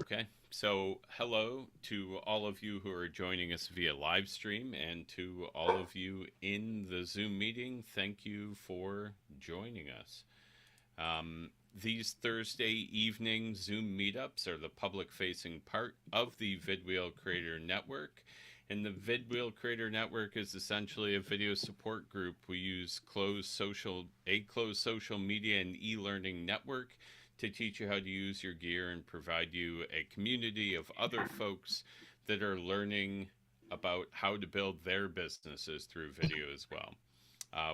Okay, so hello to all of you who are joining us via live stream and to all of you in the Zoom meeting. Thank you for joining us. These Thursday evening Zoom meetups are the public facing part of the vidwheel Creator Network. And the vidwheel Creator Network is essentially a video support group. We use a closed social media and e-learning network to teach you how to use your gear and provide you a community of other folks that are learning about how to build their businesses through video as well.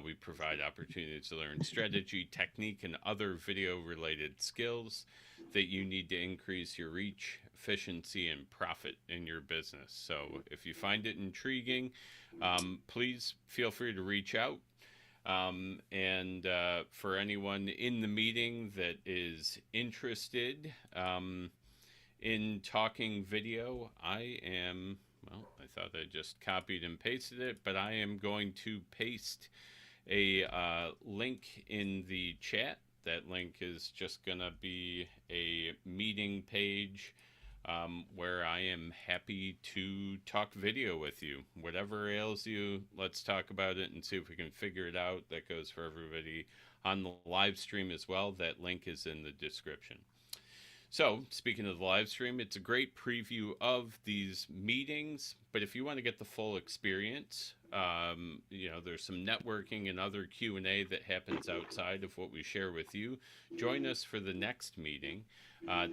We provide opportunities to learn strategy, technique, and other video-related skills that you need to increase your reach, efficiency, and profit in your business. So if you find it intriguing, please feel free to reach out. For anyone in the meeting that is interested in talking video, well, I thought I just copied and pasted it, but I am going to paste a link in the chat. That link is just going to be a meeting page where I am happy to talk video with you. Whatever ails you, let's talk about it and see if we can figure it out. That goes for everybody on the live stream as well. That link is in the description. So, speaking of the live stream, it's a great preview of these meetings, but if you want to get the full experience, there's some networking and other Q&A that happens outside of what we share with you. Join us for the next meeting.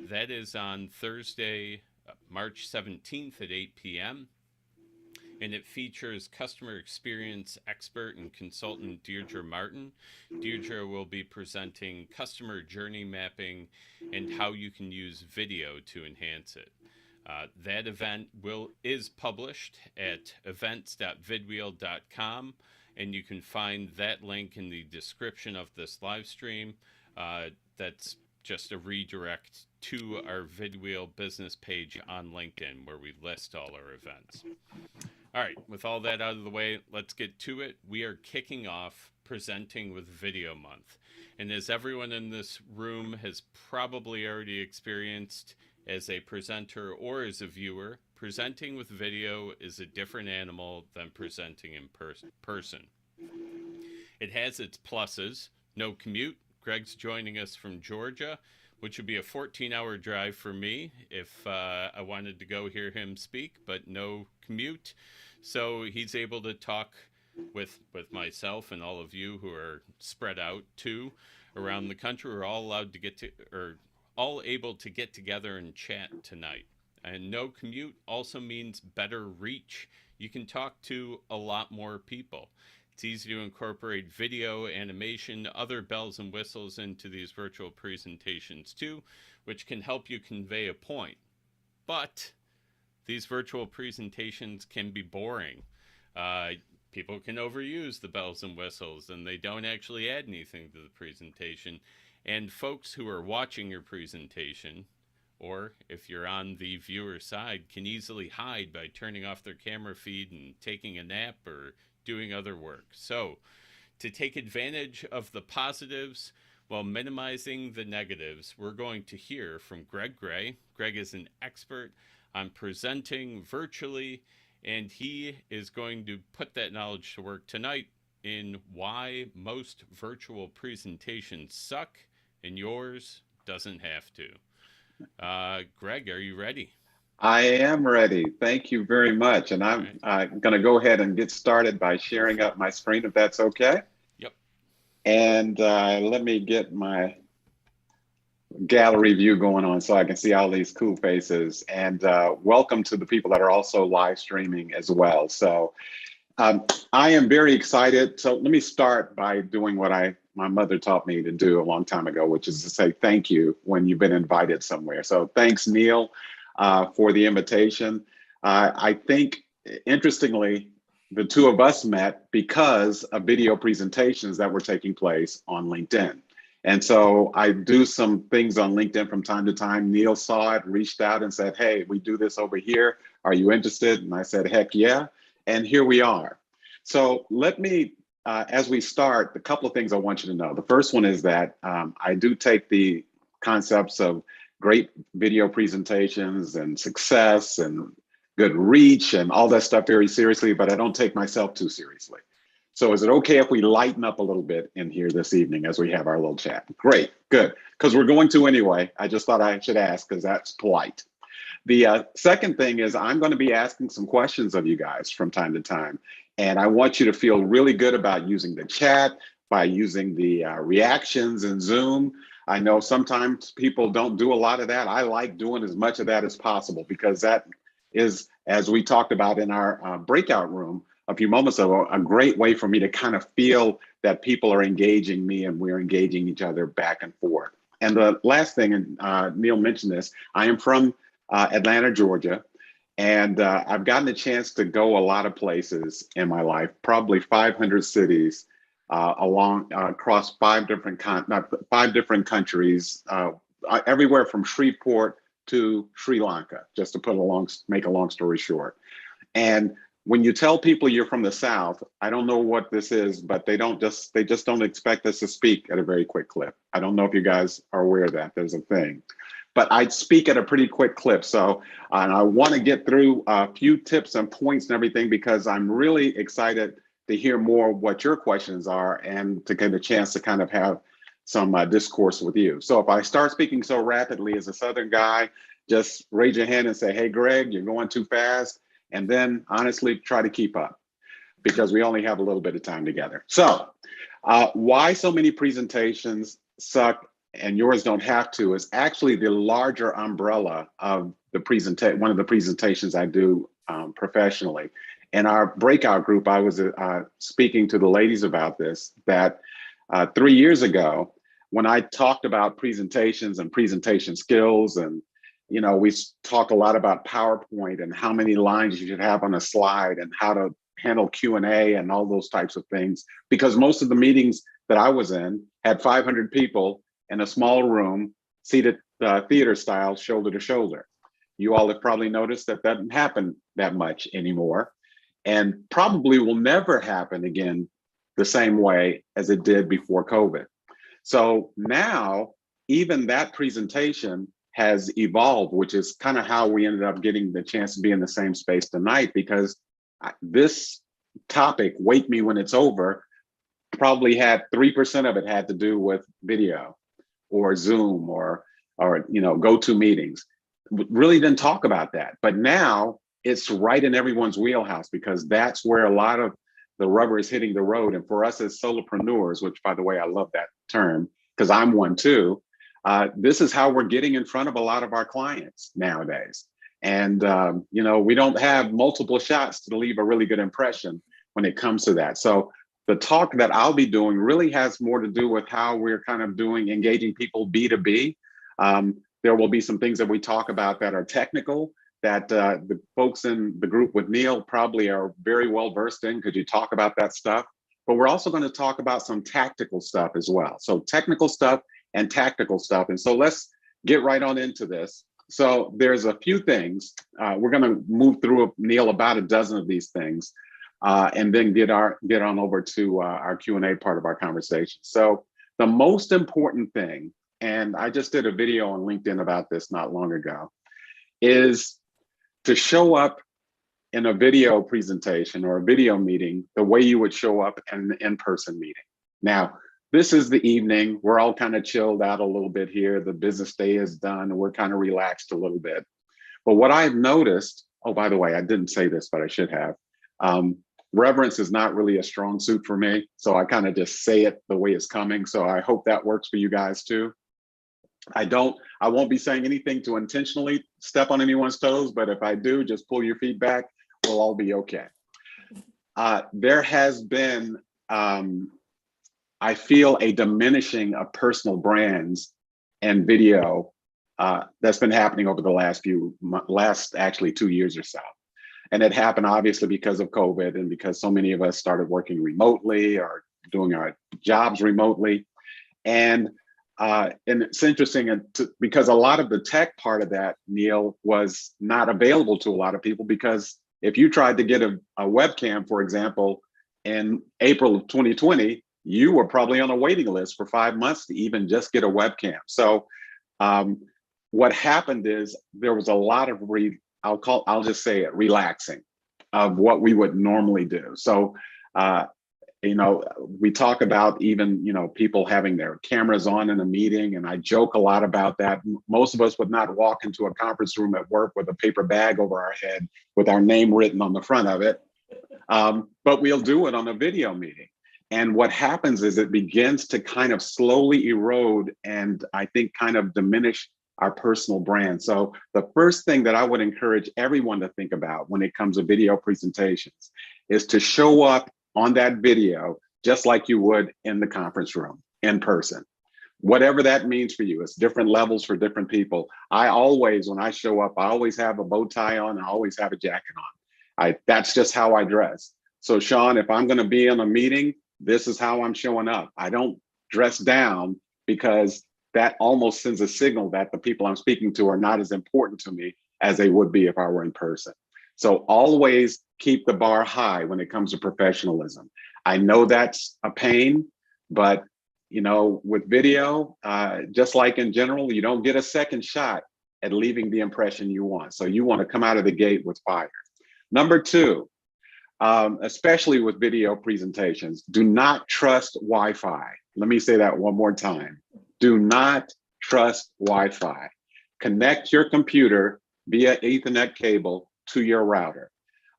That is on Thursday, March 17th at 8 p.m., and it features customer experience expert and consultant Deirdre Martin. Deirdre will be presenting customer journey mapping and how you can use video to enhance it. That event is published at events.vidwheel.com, and you can find that link in the description of this live stream. That's just a redirect to our vidwheel business page on LinkedIn where we list all our events. All right, with all that out of the way, let's get to it. We are kicking off Presenting with Video Month. And as everyone in this room has probably already experienced as a presenter or as a viewer, presenting with video is a different animal than presenting in person. It has its pluses. No commute. Greg's joining us from Georgia, which would be a 14-hour drive for me if I wanted to go hear him speak, but no commute. So he's able to talk with myself and all of you who are spread out too around the country. We're all all able to get together and chat tonight. And no commute also means better reach. You can talk to a lot more people. It's easy to incorporate video, animation, other bells and whistles into these virtual presentations too, which can help you convey a point. But these virtual presentations can be boring. People can overuse the bells and whistles, and they don't actually add anything to the presentation. And folks who are watching your presentation, or if you're on the viewer side, can easily hide by turning off their camera feed and taking a nap or doing other work. So to take advantage of the positives while minimizing the negatives, we're going to hear from Greg Gray. Greg is an expert on presenting virtually, and he is going to put that knowledge to work tonight in why most virtual presentations suck and yours doesn't have to. Greg, are you ready? I am ready. Thank you very much. And I'm going to go ahead and get started by sharing up my screen, if that's okay. Yep. And let me get my gallery view going on so I can see all these cool faces. And welcome to the people that are also live streaming as well. So I am very excited. So let me start by doing what my mother taught me to do a long time ago, which is to say thank you when you've been invited somewhere. So thanks, Neil, for the invitation. I think, interestingly, the two of us met because of video presentations that were taking place on LinkedIn. And so I do some things on LinkedIn from time to time. Neil saw it, reached out and said, hey, we do this over here. Are you interested? And I said, heck yeah. And here we are. So let me, as we start, a couple of things I want you to know. The first one is that I do take the concepts of great video presentations and success and good reach and all that stuff very seriously, but I don't take myself too seriously. So is it okay if we lighten up a little bit in here this evening as we have our little chat? Great, good, because we're going to anyway. I just thought I should ask because that's polite. The second thing is I'm going to be asking some questions of you guys from time to time. And I want you to feel really good about using the chat, by using the reactions in Zoom. I know sometimes people don't do a lot of that. I like doing as much of that as possible because that is, as we talked about in our breakout room a few moments ago, a great way for me to kind of feel that people are engaging me and we're engaging each other back and forth. And the last thing, and Neil mentioned this, I am from Atlanta, Georgia, and I've gotten a chance to go a lot of places in my life, probably 500 cities across five different countries, everywhere from Shreveport to Sri Lanka, just to make a long story short. And when you tell people you're from the South, I don't know what this is, but they just don't expect us to speak at a very quick clip. I don't know if you guys are aware of that. There's a thing, but I speak at a pretty quick clip. So, and I want to get through a few tips and points and everything because I'm really excited to hear more what your questions are and to get a chance to kind of have some discourse with you. So if I start speaking so rapidly as a Southern guy, just raise your hand and say, hey, Greg, you're going too fast. And then honestly, try to keep up because we only have a little bit of time together. So why so many presentations suck and yours don't have to is actually the larger umbrella of the one of the presentations I do professionally. In our breakout group, I was speaking to the ladies about this, that 3 years ago, when I talked about presentations and presentation skills, and we talk a lot about PowerPoint and how many lines you should have on a slide and how to handle Q&A and all those types of things, because most of the meetings that I was in had 500 people in a small room, seated theater style, shoulder to shoulder. You all have probably noticed that doesn't happen that much anymore, and probably will never happen again the same way as it did before COVID. So now, even that presentation has evolved, which is kind of how we ended up getting the chance to be in the same space tonight, because this topic, Wake Me When It's Over, probably had 3% of it had to do with video or Zoom or GoToMeetings. Really didn't talk about that. But now it's right in everyone's wheelhouse because that's where a lot of the rubber is hitting the road. And for us as solopreneurs, which by the way, I love that term because I'm one too, this is how we're getting in front of a lot of our clients nowadays. And, we don't have multiple shots to leave a really good impression when it comes to that. So the talk that I'll be doing really has more to do with how we're kind of engaging people B2B. There will be some things that we talk about that are technical that the folks in the group with Neil probably are very well versed in because you talk about that stuff. But we're also going to talk about some tactical stuff as well. So technical stuff and tactical stuff. And so let's get right on into this. So there's a few things. We're going to move through, Neil, about a dozen of these things, and then get on over to our Q&A part of our conversation. So the most important thing, and I just did a video on LinkedIn about this not long ago, is to show up in a video presentation or a video meeting the way you would show up in an in-person meeting. Now, this is the evening. We're all kind of chilled out a little bit here. The business day is done and we're kind of relaxed a little bit. But what I've noticed, oh, by the way, I didn't say this, but I should have. Reverence is not really a strong suit for me. So I kind of just say it the way it's coming. So I hope that works for you guys too. I won't be saying anything to intentionally step on anyone's toes, but if I do, just pull your feet back. We'll all be okay. There has been, I feel, a diminishing of personal brands and video that's been happening over the last actually 2 years or so. And it happened obviously because of COVID and because so many of us started working remotely or doing our jobs remotely. And it's interesting because a lot of the tech part of that, Neil, was not available to a lot of people, because if you tried to get a webcam, for example, in April of 2020, you were probably on a waiting list for 5 months to even just get a webcam. So what happened is there was a lot of I'll just say it, relaxing of what we would normally do. So, you know, we talk about even, you know, people having their cameras on in a meeting, and I joke a lot about that. Most of us would not walk into a conference room at work with a paper bag over our head with our name written on the front of it, but we'll do it on a video meeting. And what happens is it begins to kind of slowly erode and I think kind of diminish our personal brand. So the first thing that I would encourage everyone to think about when it comes to video presentations is to show up on that video just like you would in the conference room in person. Whatever that means for you, it's different levels for different people. I always, when I show up, I always have a bow tie on, I always have a jacket on. That's just how I dress. So Sean, if I'm gonna be in a meeting, this is how I'm showing up. I don't dress down because that almost sends a signal that the people I'm speaking to are not as important to me as they would be if I were in person. So always keep the bar high when it comes to professionalism. I know that's a pain, but you know, with video, just like in general, you don't get a second shot at leaving the impression you want. So you want to come out of the gate with fire. Number two, especially with video presentations, do not trust Wi-Fi. Let me say that one more time. Do not trust Wi-Fi. Connect your computer via Ethernet cable to your router.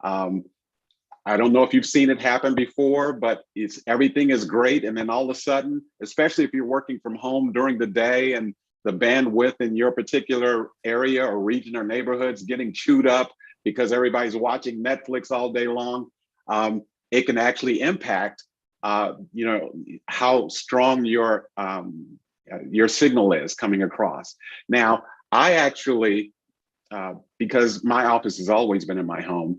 I don't know if you've seen it happen before, but everything is great. And then all of a sudden, especially if you're working from home during the day and the bandwidth in your particular area or region or neighborhood's getting chewed up because everybody's watching Netflix all day long, it can actually impact, you know, how strong your signal is coming across. Now, I actually, because my office has always been in my home,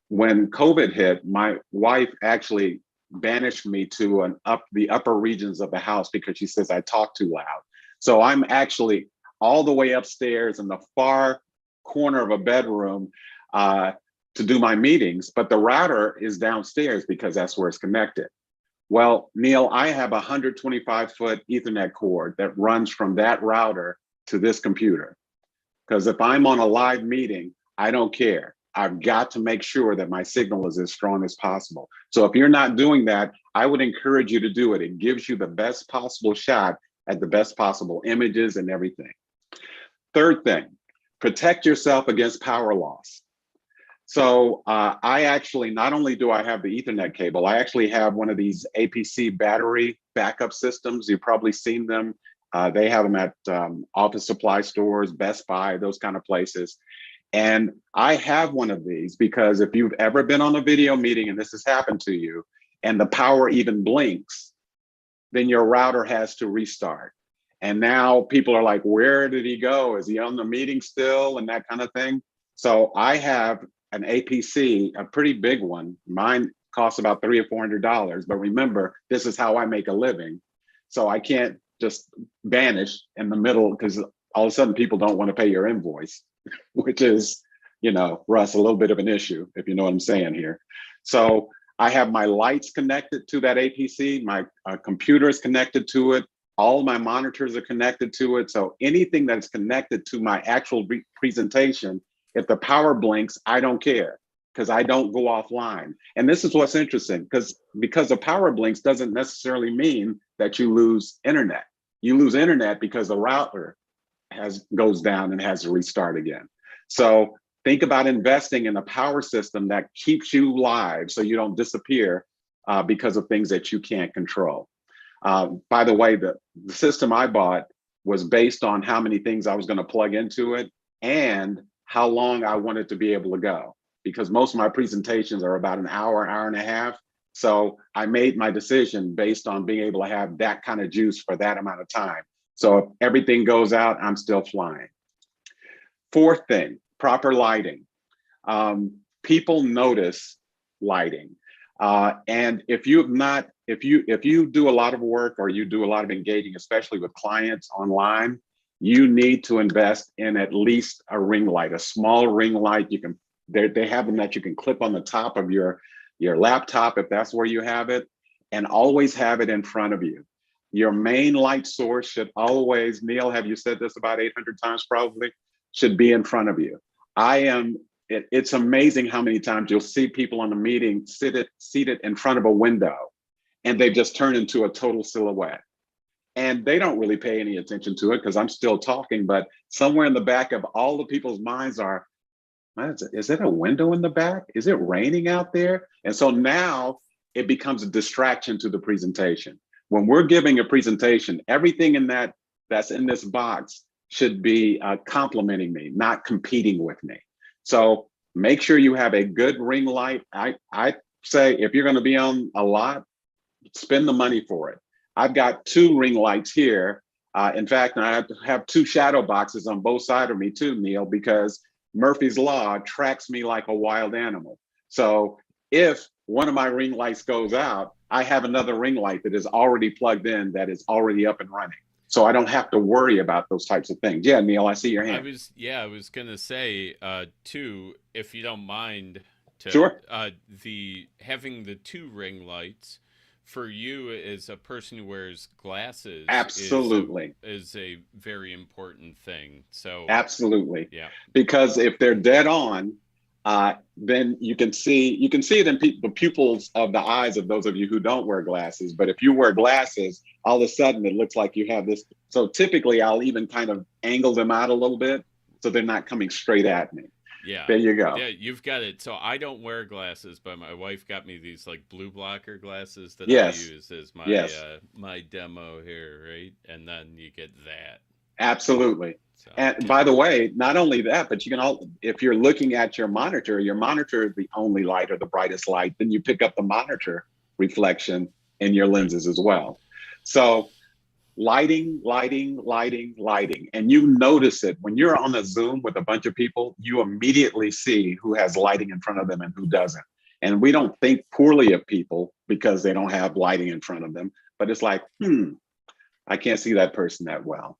when COVID hit, my wife actually banished me to the upper regions of the house because she says I talk too loud. So I'm actually all the way upstairs in the far corner of a bedroom to do my meetings, but the router is downstairs because that's where it's connected. Well, Neil, I have a 125-foot Ethernet cord that runs from that router to this computer. Because if I'm on a live meeting, I don't care. I've got to make sure that my signal is as strong as possible. So if you're not doing that, I would encourage you to do it. It gives you the best possible shot at the best possible images and everything. Third thing, protect yourself against power loss. So I actually, not only do I have the Ethernet cable, I actually have one of these APC battery backup systems. You've probably seen them. They have them at office supply stores, Best Buy, those kind of places. And I have one of these because if you've ever been on a video meeting and this has happened to you and the power even blinks, then your router has to restart. And now people are like, where did he go? Is he on the meeting still? And that kind of thing. So I have an APC, a pretty big one. Mine costs about $300 or $400, but remember, this is how I make a living. So I can't just vanish in the middle because all of a sudden people don't want to pay your invoice, which is, you know, Russ, a little bit of an issue, if you know what I'm saying here. So I have my lights connected to that APC, my computer is connected to it, all my monitors are connected to it. So anything that's connected to my actual presentation, if the power blinks, I don't care because I don't go offline. And this is what's interesting because the power blinks doesn't necessarily mean that you lose internet. You lose internet because the router goes down and has to restart again. So think about investing in a power system that keeps you live so you don't disappear because of things that you can't control. By the way, the system I bought was based on how many things I was going to plug into it and how long I wanted to be able to go, because most of my presentations are about an hour, hour and a half. So I made my decision based on being able to have that kind of juice for that amount of time. So if everything goes out, I'm still flying. Fourth thing, proper lighting. People notice lighting. And if you do a lot of work or you do a lot of engaging, especially with clients online, you need to invest in at least a ring light, a small ring light. They have them that you can clip on the top of your laptop if that's where you have it, and always have it in front of you. Your main light source should always, Neil, have you said this about 800 times probably, should be in front of you. It's amazing how many times you'll see people on the meeting seated in front of a window and they just turn into a total silhouette. And they don't really pay any attention to it because I'm still talking, but somewhere in the back of all the people's minds are, is it a window in the back? Is it raining out there? And so now it becomes a distraction to the presentation. When we're giving a presentation, everything in that's in this box should be complimenting me, not competing with me. So make sure you have a good ring light. I say if you're going to be on a lot, spend the money for it. I've got 2 ring lights here. In fact, I have 2 shadow boxes on both sides of me too, Neil, because Murphy's Law tracks me like a wild animal. So if one of my ring lights goes out, I have another ring light that is already plugged in, that is already up and running. So I don't have to worry about those types of things. Yeah, Neil, I see your hand. I was gonna say too, if you don't mind, Sure. Having the 2 ring lights for you as a person who wears glasses absolutely is a very important thing. So absolutely, yeah, because if they're dead on, then you can see it in the pupils of the eyes of those of you who don't wear glasses. But if you wear glasses, all of a sudden it looks like you have this. So typically I'll even kind of angle them out a little bit so they're not coming straight at me. Yeah. There you go. Yeah, you've got it. So I don't wear glasses, but my wife got me these like blue blocker glasses that I use as my my demo here, right? And then you get that. Absolutely. So, and by the way, not only that, but you can if you're looking at your monitor is the only light or the brightest light, then you pick up the monitor reflection in your lenses as well. So lighting, and you notice it when you're on a Zoom with a bunch of people. You immediately see who has lighting in front of them and who doesn't. And we don't think poorly of people because they don't have lighting in front of them, but it's like, I can't see that person that well.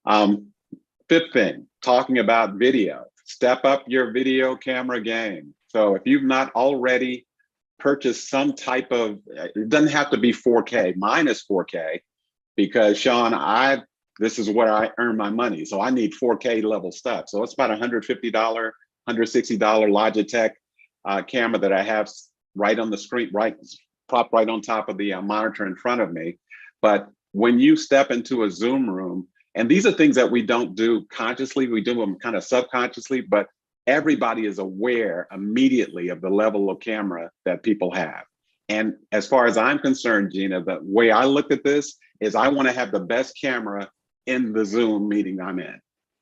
5th thing, talking about video. Step up your video camera game. So if you've not already purchased some type of, it doesn't have to be 4K. Mine is 4K. Because Sean, this is where I earn my money. So I need 4K level stuff. So it's about $150, $160 Logitech camera that I have right on the screen, propped right on top of the monitor in front of me. But when you step into a Zoom room, and these are things that we don't do consciously, we do them kind of subconsciously, but everybody is aware immediately of the level of camera that people have. And as far as I'm concerned, Gina, the way I look at this is I want to have the best camera in the Zoom meeting I'm in,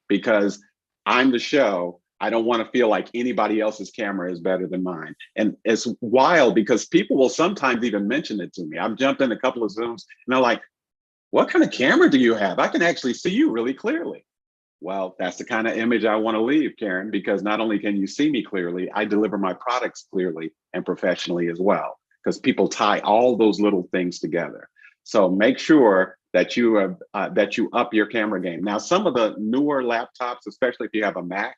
because I'm the show. I don't want to feel like anybody else's camera is better than mine. And it's wild because people will sometimes even mention it to me. I've jumped in a couple of Zooms and they're like, what kind of camera do you have? I can actually see you really clearly. Well, that's the kind of image I want to leave, Karen, because not only can you see me clearly, I deliver my products clearly and professionally as well, because people tie all those little things together. So make sure that you up your camera game. Now, some of the newer laptops, especially if you have a Mac,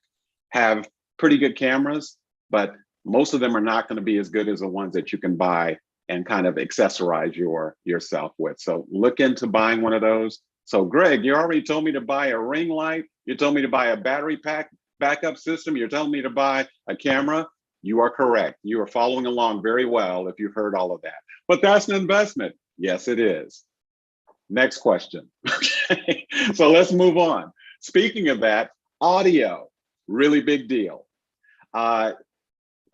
have pretty good cameras, but most of them are not going to be as good as the ones that you can buy and kind of accessorize yourself with. So look into buying one of those. So Greg, you already told me to buy a ring light. You told me to buy a battery pack backup system. You're telling me to buy a camera. You are correct. You are following along very well if you've heard all of that. But that's an investment. Yes, it is. Next question. Okay. So let's move on. Speaking of that, audio, really big deal. A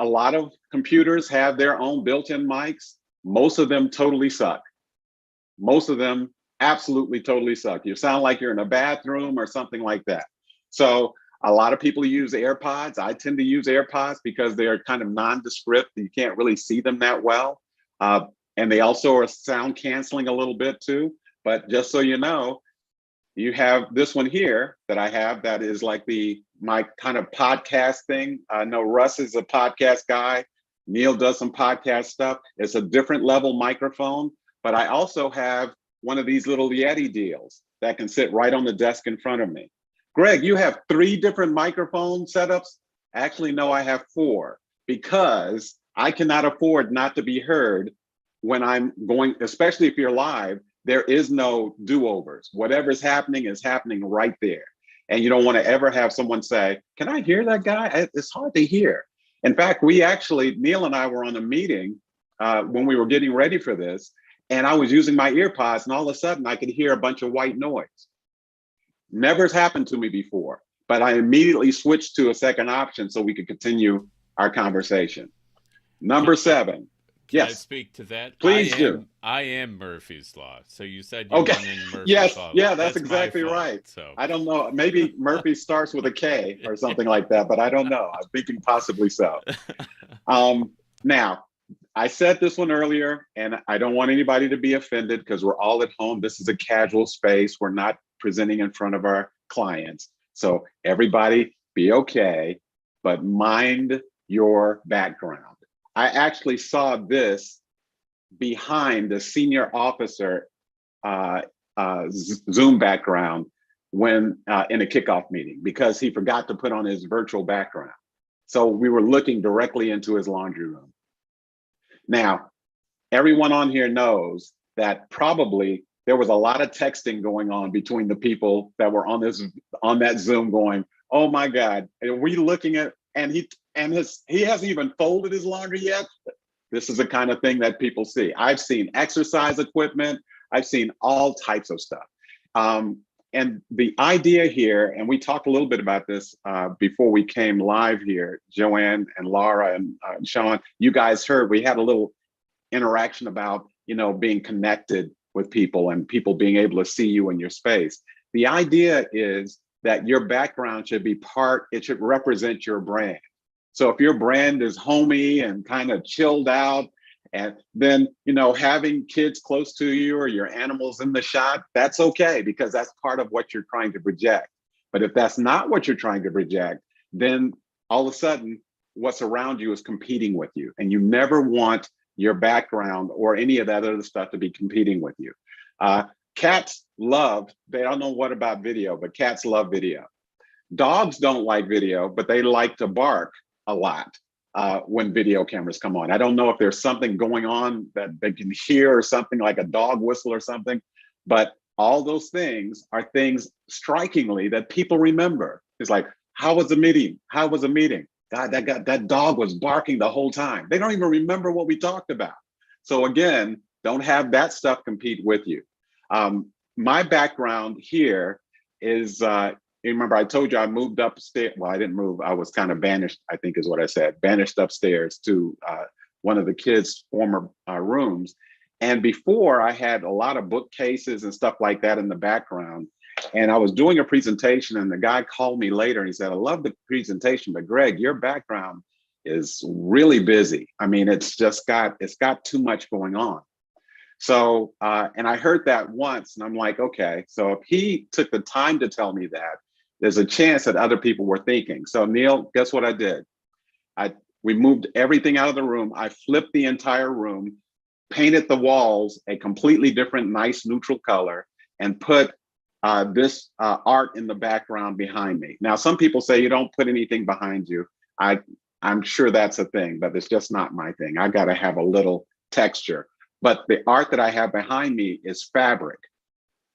lot of computers have their own built-in mics. Most of them totally suck. Most of them absolutely totally suck. You sound like you're in a bathroom or something like that. So a lot of people use AirPods. I tend to use AirPods because they're kind of nondescript. You can't really see them that well. And they also are sound canceling a little bit too. But just so you know, you have this one here that I have that is like my kind of podcast thing. I know Russ is a podcast guy. Neil does some podcast stuff. It's a different level microphone, but I also have one of these little Yeti deals that can sit right on the desk in front of me. Greg, you have 3 different microphone setups? Actually, no, I have 4, because I cannot afford not to be heard when I'm going, especially if you're live, There is no do-overs. Whatever's happening is happening right there. And you don't want to ever have someone say, can I hear that guy? It's hard to hear. In fact, Neil and I were on a meeting when we were getting ready for this, and I was using my ear pods, and all of a sudden I could hear a bunch of white noise. Never happened to me before, but I immediately switched to a second option so we could continue our conversation. Number 7. Can I Yes. speak to that? Please do. I am Murphy's Law. So you said you Okay. went in Murphy's Yes. Law. Yeah, that's exactly my fault. right. So I don't know. Maybe Murphy starts with a K or something like that, but I don't know. I'm thinking possibly so. Now, I said this one earlier, and I don't want anybody to be offended because we're all at home. This is a casual space. We're not presenting in front of our clients. So everybody be okay, but mind your background. I actually saw this behind the senior officer Zoom background when in a kickoff meeting because he forgot to put on his virtual background. So we were looking directly into his laundry room. Now, everyone on here knows that probably there was a lot of texting going on between the people that were on that Zoom going, oh my God, are we looking at, and he hasn't even folded his laundry yet. This is the kind of thing that people see. I've seen exercise equipment. I've seen all types of stuff. And the idea here, and we talked a little bit about this before we came live here, Joanne and Laura and Sean, you guys heard, we had a little interaction about, being connected with people and people being able to see you in your space. The idea is that your background should be it should represent your brand. So if your brand is homey and kind of chilled out, and then, having kids close to you or your animals in the shot, that's okay, because that's part of what you're trying to project. But if that's not what you're trying to project, then all of a sudden, what's around you is competing with you. And you never want your background or any of that other stuff to be competing with you. Cats they don't know what about video, but cats love video. Dogs don't like video, but they like to bark a lot when video cameras come on. I don't know if there's something going on that they can hear or something like a dog whistle or something, but all those things are things strikingly that people remember. It's like, how was the meeting? How was the meeting? God, that dog was barking the whole time. They don't even remember what we talked about. So again, don't have that stuff compete with you. My background here is, remember I told you I moved upstairs. Well, I didn't move. I was kind of banished, I think is what I said, banished upstairs to one of the kids' former rooms. And before, I had a lot of bookcases and stuff like that in the background. And I was doing a presentation, and the guy called me later and he said, I love the presentation, but Greg, your background is really busy. I mean, it's got too much going on. So, and I heard that once, and I'm like, okay, so if he took the time to tell me that, there's a chance that other people were thinking. So Neil, guess what I did? We moved everything out of the room. I flipped the entire room, painted the walls a completely different, nice neutral color, and put this art in the background behind me. Now, some people say you don't put anything behind you. I'm sure that's a thing, but it's just not my thing. I got to have a little texture. But the art that I have behind me is fabric.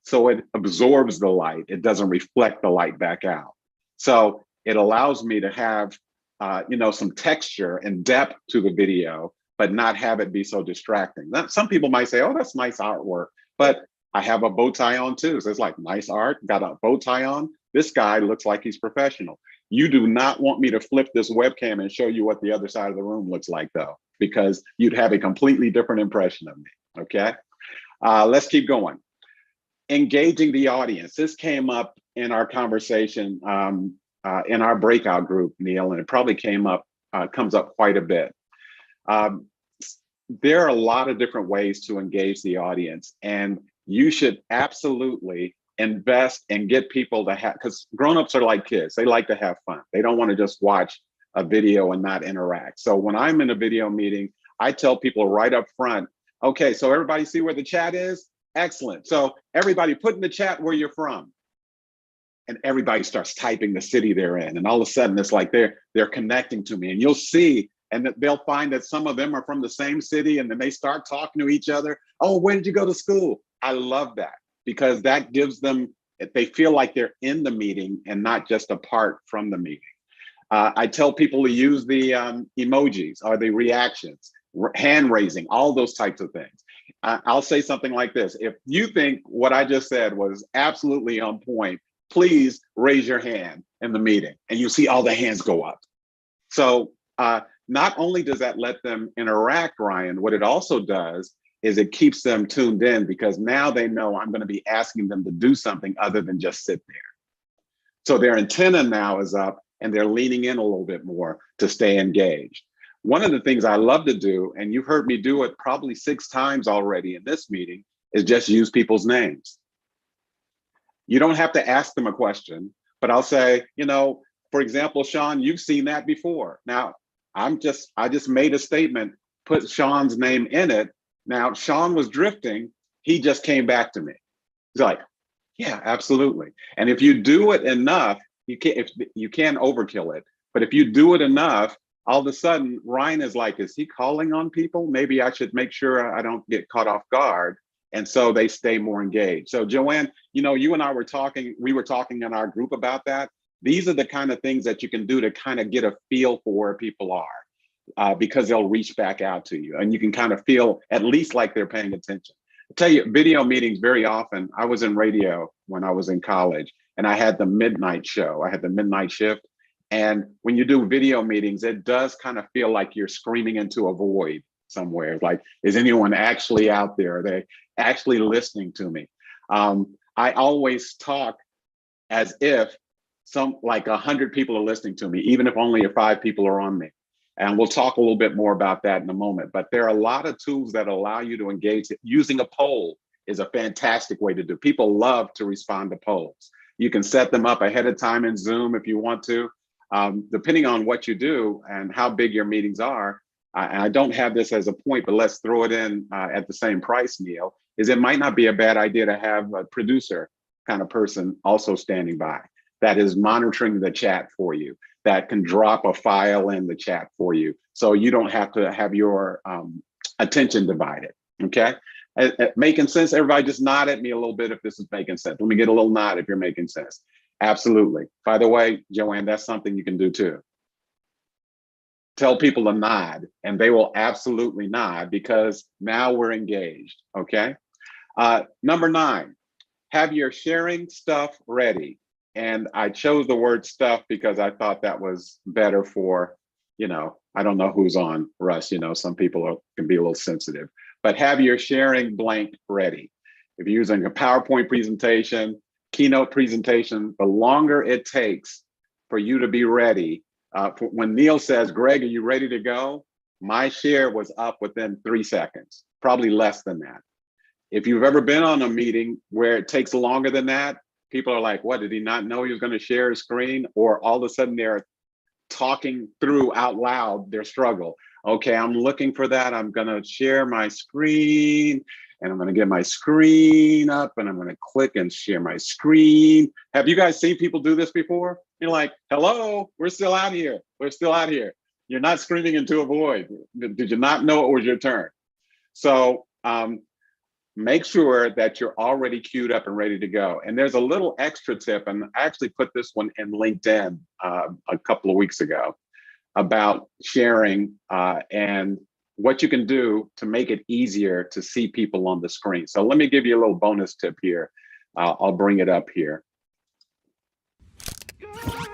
So it absorbs the light. It doesn't reflect the light back out. So it allows me to have, some texture and depth to the video, but not have it be so distracting. Now, some people might say, oh, that's nice artwork, but I have a bow tie on too. So it's like nice art, got a bow tie on. This guy looks like he's professional. You do not want me to flip this webcam and show you what the other side of the room looks like though, because you'd have a completely different impression of me, okay? Let's keep going. Engaging the audience. This came up in our conversation in our breakout group, Neil, and it probably comes up quite a bit. There are a lot of different ways to engage the audience, and you should absolutely invest and get people to have, because grownups are like kids. They like to have fun. They don't want to just watch a video and not interact. So when I'm in a video meeting, I tell people right up front, okay, so everybody see where the chat is? Excellent. So everybody put in the chat where you're from. And everybody starts typing the city they're in. And all of a sudden it's like they're connecting to me. And you'll see, and they'll find that some of them are from the same city, and then they start talking to each other. Oh, where did you go to school? I love that because that gives them, they feel like they're in the meeting and not just apart from the meeting. I tell people to use the emojis or the reactions, hand raising, all those types of things. I'll say something like this. If you think what I just said was absolutely on point, please raise your hand in the meeting, and you see all the hands go up. So not only does that let them interact, Ryan, what it also does is it keeps them tuned in because now they know I'm going to be asking them to do something other than just sit there. So their antenna now is up and they're leaning in a little bit more to stay engaged. One of the things I love to do, and you've heard me do it probably 6 times already in this meeting, is just use people's names. You don't have to ask them a question, but I'll say, you know, for example, Sean, you've seen that before. Now, I just made a statement, put Sean's name in it. Now, Sean was drifting. He just came back to me. He's like, yeah, absolutely. And if you do it enough, you can overkill it. But if you do it enough, all of a sudden, Ryan is like, is he calling on people? Maybe I should make sure I don't get caught off guard. And so they stay more engaged. So Joanne, you know, you and I were talking, we were talking in our group about that. These are the kind of things that you can do to kind of get a feel for where people are because they'll reach back out to you and you can kind of feel at least like they're paying attention. I tell you, video meetings very often, I was in radio when I was in college and I had the midnight show. I had the midnight shift. And when you do video meetings, it does kind of feel like you're screaming into a void somewhere. Like, is anyone actually out there? Are they actually listening to me? I always talk as if like 100 people are listening to me, even if only 5 people are on me. And we'll talk a little bit more about that in a moment. But there are a lot of tools that allow you to engage. Using a poll is a fantastic way to do. People love to respond to polls. You can set them up ahead of time in Zoom if you want to. Depending on what you do and how big your meetings are, and I don't have this as a point, but let's throw it in at the same price, Neil, is it might not be a bad idea to have a producer kind of person also standing by that is monitoring the chat for you, that can drop a file in the chat for you. So you don't have to have your attention divided, okay? Making sense? Everybody just nod at me a little bit if this is making sense. Let me get a little nod if you're making sense. Absolutely. By the way, Joanne, that's something you can do too. Tell people to nod and they will absolutely nod because now we're engaged, okay? Number 9, have your sharing stuff ready. And I chose the word stuff because I thought that was better for, you know, I don't know who's on, Russ, you know, some people can be a little sensitive, but have your sharing blank ready. If you're using a PowerPoint presentation, keynote presentation, the longer it takes for you to be ready, when Neil says, Greg, are you ready to go? My share was up within 3 seconds, probably less than that. If you've ever been on a meeting where it takes longer than that, people are like, what, did he not know he was going to share his screen? Or all of a sudden they're talking through out loud their struggle. Okay, I'm looking for that. I'm going to share my screen and I'm going to get my screen up and I'm going to click and share my screen. Have you guys seen people do this before? You're like, hello, we're still out here. We're still out here. You're not screaming into a void. Did you not know it was your turn? So make sure that you're already queued up and ready to go. And there's a little extra tip, and I actually put this one in LinkedIn a couple of weeks ago about sharing and what you can do to make it easier to see people on the screen. So let me give you a little bonus tip here. I'll bring it up here.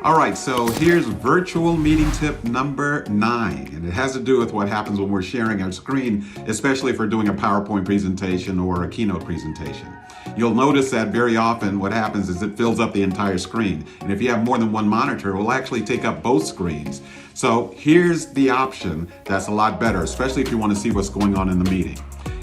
All right, so here's virtual meeting tip number 9, and it has to do with what happens when we're sharing our screen, especially if we're doing a PowerPoint presentation or a keynote presentation. You'll notice that very often what happens is it fills up the entire screen, and if you have more than one monitor, it will actually take up both screens. So here's the option that's a lot better, especially if you want to see what's going on in the meeting.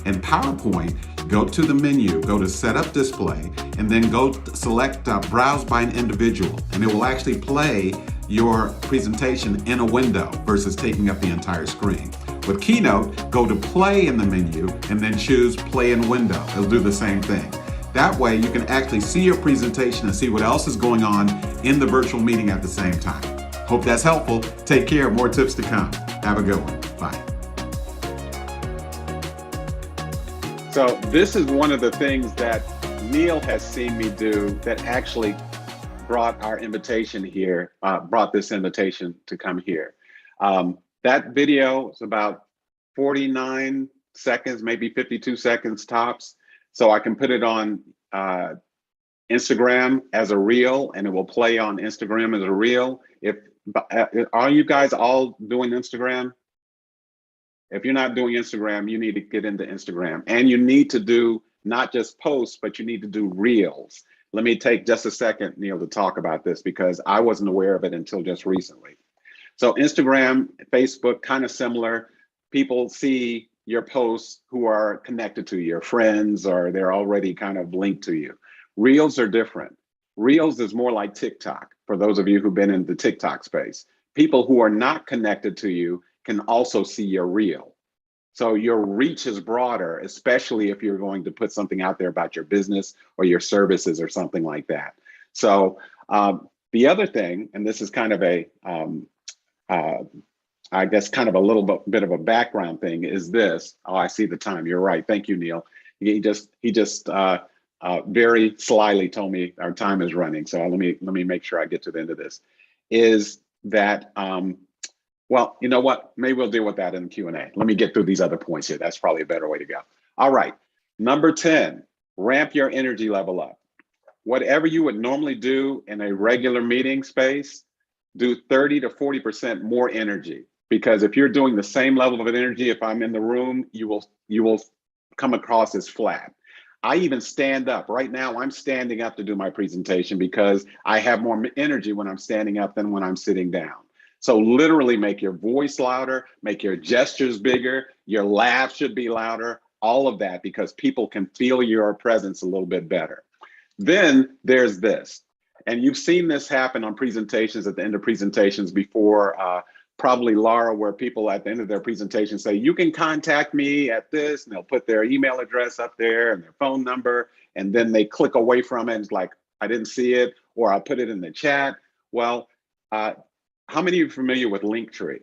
In PowerPoint, go to the menu, go to Setup Display, and then go select Browse by an Individual, and it will actually play your presentation in a window versus taking up the entire screen. With Keynote, go to Play in the menu, and then choose Play in Window. It'll do the same thing. That way, you can actually see your presentation and see what else is going on in the virtual meeting at the same time. Hope that's helpful. Take care. More tips to come. Have a good one. Bye. So this is one of the things that Neil has seen me do that actually brought our invitation here, brought this invitation to come here. That video is about 49 seconds, maybe 52 seconds tops. So I can put it on Instagram as a reel, and it will play on Instagram as a reel. Are you guys all doing Instagram? If you're not doing Instagram, you need to get into Instagram, and you need to do not just posts, but you need to do reels. Let me take just a second, Neil, to talk about this because I wasn't aware of it until just recently. So Instagram, Facebook, kind of similar. People see your posts who are connected to your friends, or they're already kind of linked to you. Reels are different. Reels is more like TikTok, for those of you who've been in the TikTok space. People who are not connected to you can also see your reel. So your reach is broader, especially if you're going to put something out there about your business or your services or something like that. So the other thing, and this is kind of a, I guess kind of a little bit of a background thing, is this. Oh, I see the time. You're right. Thank you, Neil. He just very slyly told me our time is running. So let me make sure I get to the end of this. Is that well, you know what? Maybe we'll deal with that in the Q&A. Let me get through these other points here. That's probably a better way to go. All right. Number 10, ramp your energy level up. Whatever you would normally do in a regular meeting space, do 30 to 40% more energy. Because if you're doing the same level of energy, if I'm in the room, you will come across as flat. I even stand up. Right now, I'm standing up to do my presentation because I have more energy when I'm standing up than when I'm sitting down. So literally make your voice louder, make your gestures bigger, your laugh should be louder, all of that, because people can feel your presence a little bit better. Then there's this, and you've seen this happen on presentations at the end of presentations before, probably Laura, where people at the end of their presentation say, you can contact me at this, and they'll put their email address up there and their phone number, and then they click away from it and it's like, I didn't see it, or I'll put it in the chat. Well, how many of you are familiar with Linktree?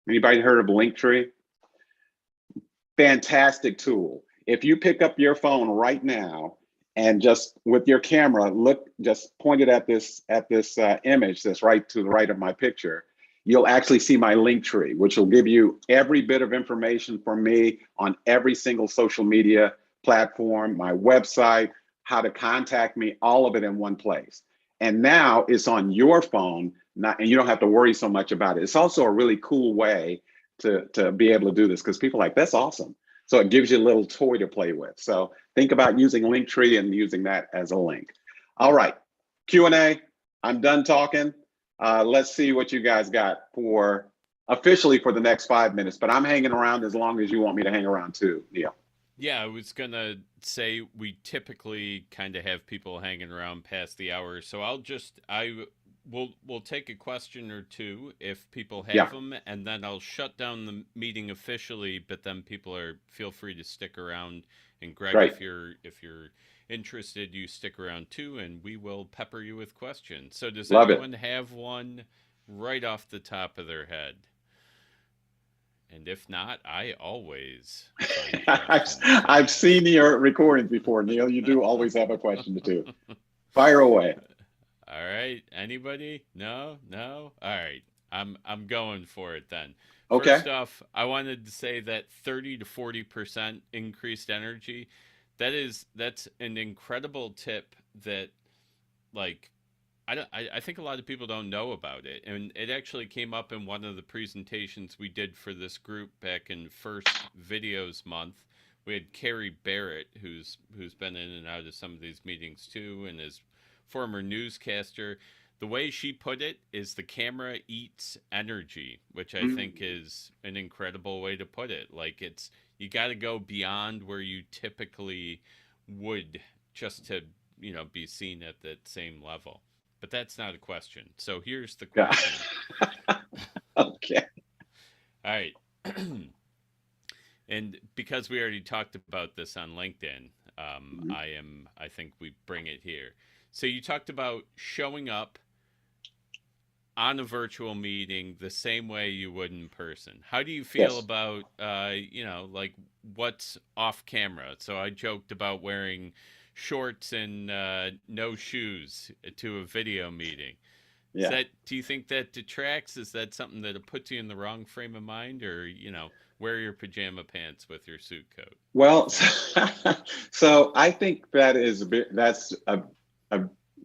Anybody heard of Linktree? Fantastic tool. If you pick up your phone right now and just with your camera, look, just point it at this image that's right to the right of my picture, you'll actually see my Linktree, which will give you every bit of information from me on every single social media platform, my website, how to contact me, all of it in one place. And now it's on your phone, and you don't have to worry so much about it. It's also a really cool way to be able to do this because people are like, that's awesome. So it gives you a little toy to play with. So think about using Linktree and using that as a link. All right, Q&A, I'm done talking. Let's see what you guys got for officially for the next 5 minutes, but I'm hanging around as long as you want me to hang around too, Neil. Yeah, I was gonna say we typically kind of have people hanging around past the hour, so we'll take a question or two if people have them, and then I'll shut down the meeting officially. But then feel free to stick around. And Greg, Right. if you're interested, you stick around too, and we will pepper you with questions. So does anyone have one right off the top of their head? And if not, I always find I've seen your recordings before, Neil. You do always have a question or two. Fire away. All right. Anybody? No? All right. I'm going for it then. Okay. First off, I wanted to say that 30 to 40% increased energy. That's an incredible tip that, like, I think a lot of people don't know about it, and it actually came up in one of the presentations we did for this group back in First Videos Month. We had Carrie Barrett, who's been in and out of some of these meetings too, and is former newscaster. The way she put it is the camera eats energy, which I think is an incredible way to put it. Like you got to go beyond where you typically would just to be seen at that same level. But that's not a question. So here's the question. Okay. All right. And because we already talked about this on LinkedIn, I think we bring it here. So you talked about showing up on a virtual meeting the same way you would in person. How do you feel Yes. about, like what's off camera? So I joked about wearing shorts and no shoes to a video meeting. Yeah. Do you think that detracts? Is that something that puts you in the wrong frame of mind, or wear your pajama pants with your suit coat? What do you Well, think? so I think a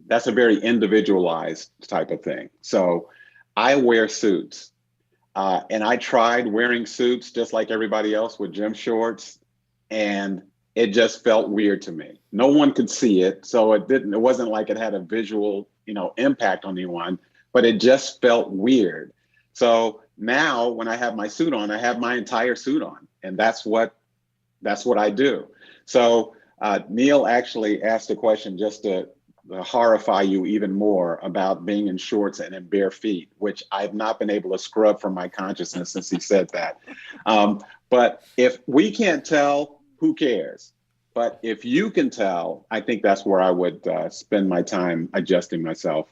that's a very individualized type of thing. So I wear suits, and I tried wearing suits just like everybody else with gym shorts, and it just felt weird to me. No one could see it, so it didn't. It wasn't like it had a visual, impact on anyone, but it just felt weird. So now, when I have my suit on, I have my entire suit on, and that's what I do. So Neil actually asked a question just to horrify you even more about being in shorts and in bare feet, which I've not been able to scrub from my consciousness since he said that. But if we can't tell, who cares? But if you can tell, I think that's where I would spend my time adjusting myself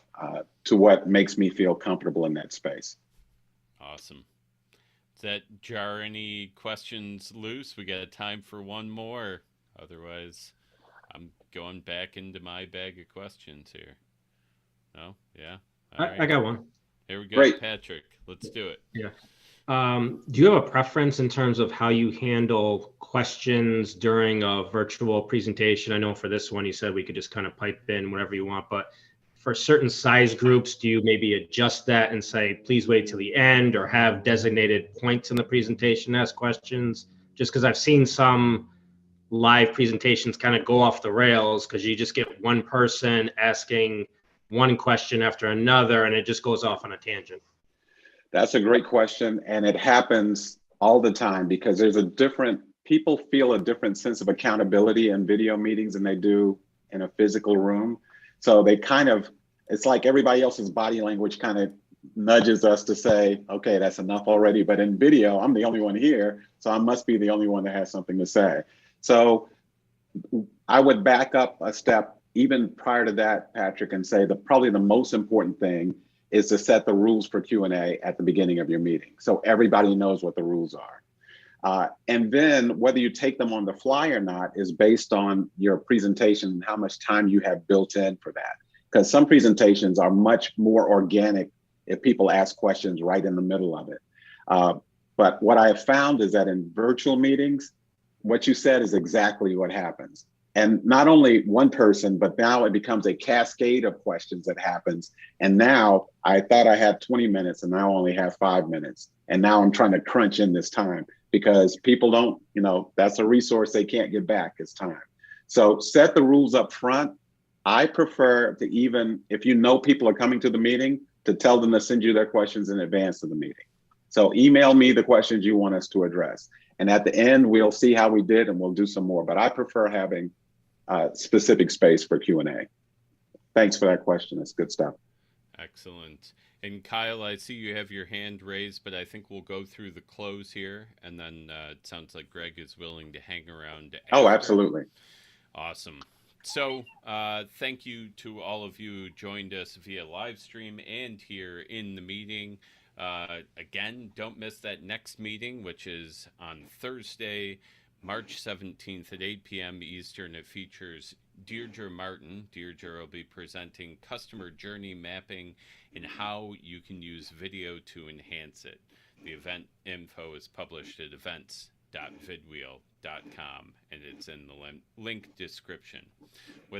to what makes me feel comfortable in that space. Awesome. Does that jar any questions loose? We got time for one more. Otherwise, I'm going back into my bag of questions here. No? Yeah? All I right. got one. Here we go, Great. Patrick. Let's do it. Yeah. Do you have a preference in terms of how you handle questions during a virtual presentation? I know for this one, you said we could just kind of pipe in whatever you want, but for certain size groups, do you maybe adjust that and say, please wait till the end, or have designated points in the presentation to ask questions? Just because I've seen some live presentations kind of go off the rails because you just get one person asking one question after another, and it just goes off on a tangent. That's a great question. And it happens all the time because people feel a different sense of accountability in video meetings than they do in a physical room. So it's like everybody else's body language kind of nudges us to say, okay, that's enough already. But in video, I'm the only one here. So I must be the only one that has something to say. So I would back up a step even prior to that, Patrick, and say probably the most important thing is to set the rules for Q&A at the beginning of your meeting, so everybody knows what the rules are. And then whether you take them on the fly or not is based on your presentation and how much time you have built in for that. Because some presentations are much more organic if people ask questions right in the middle of it. But what I have found is that in virtual meetings, what you said is exactly what happens. And not only one person, but now it becomes a cascade of questions that happens. And now I thought I had 20 minutes and now I only have 5 minutes. And now I'm trying to crunch in this time because people don't, that's a resource they can't get back is time. So set the rules up front. I prefer to, even if people are coming to the meeting, to tell them to send you their questions in advance of the meeting. So email me the questions you want us to address. And at the end, we'll see how we did and we'll do some more. But I prefer having specific space for Q&A. Thanks for that question. It's good stuff. Excellent. And Kyle, I see you have your hand raised, but I think we'll go through the close here. And then it sounds like Greg is willing to hang around after. Oh, absolutely. Awesome. So thank you to all of you who joined us via live stream and here in the meeting. Again, don't miss that next meeting, which is on Thursday, March 17th at 8 p.m. Eastern. It features Deirdre Martin. Deirdre will be presenting customer journey mapping and how you can use video to enhance it. The event info is published at events.vidwheel.com, and it's in the link description. With